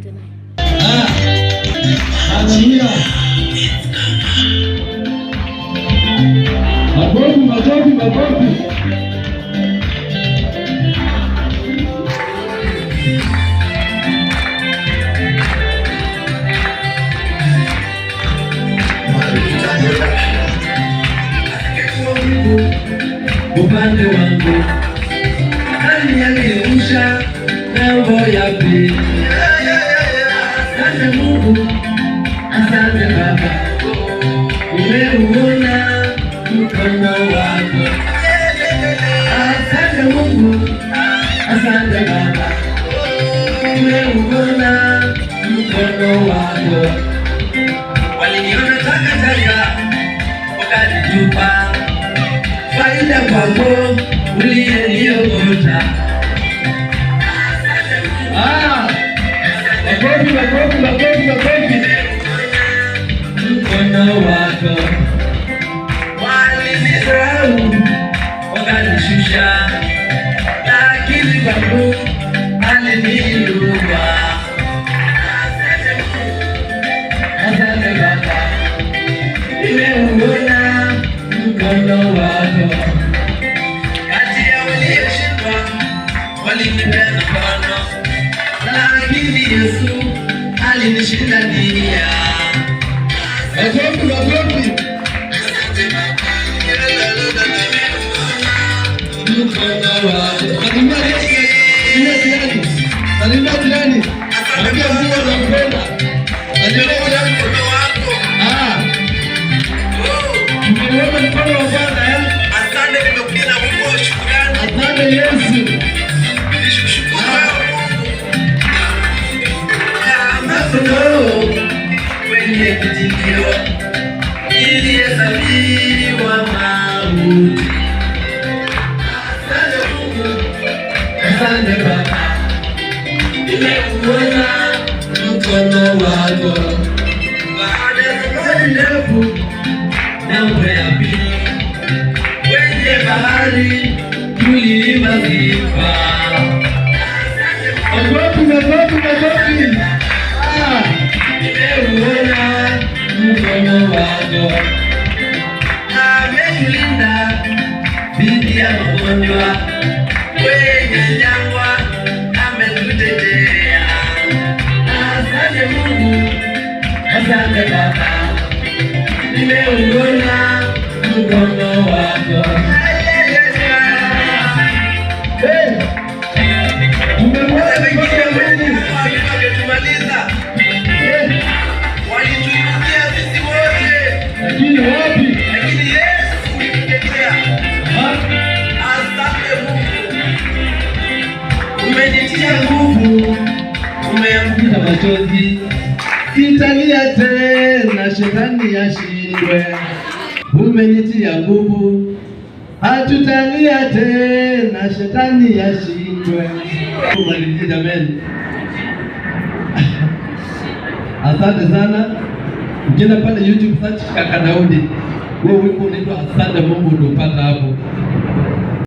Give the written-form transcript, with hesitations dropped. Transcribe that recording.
tuanze naye. Haleluya. Makofi. Upande wangu nani aliyerusha mambo ya pili? Asante Mungu, asante Baba, nimeuona mkono wako. Asante Mungu, asante Baba, nimeuona mkono wako. Waliniona takataka wakanitupa, faida kwako uliyeniokota. Makofi. Mkono wako. Walinisahau wakanishusha, lakini kwako aliniinua. Asante Baba, nimeuona mkono wako. Kati ya walioshindwa walinipea mkono, lakini Yesu alinishindania. Makofi. Mkono wako. Salimia jirani. Ambia Mungu anampenda. Mkono wako. Tumeona mkono wa Bwana. Asante, nimekuja na wimbo wa shukrani. Asante Yesu. Nishukuru Mungu. Kwenye kitikio ilihesabiwa mauti. Asante Mungu, asante Baba, nimeuona mkono wako. Baada ya safari ndefu ng'ambo ya pili, kwenye bahari tuliimba sifa. Makofi. Nimeuona mkono wako. Ametulinda dhidi ya magonjwa, kwenye jangwa ametutetea. Asante Mungu, asante Baba, nimeuona mkono wako. Walituinukia sisi wote, Lakini wapi? lakini Yesu alitutetea. Asante Mungu, umenitia nguvu, umeambukiza machozi. Sitalia tena, shetani ashindwe. Umenitia nguvu, hatutalia tena, shetani ashindwe. Jameni, asante sana. Ukienda pale YouTube search Kaka Daudi, wewe wimbo unaitwa Asante Mungu, ndio upata hapo.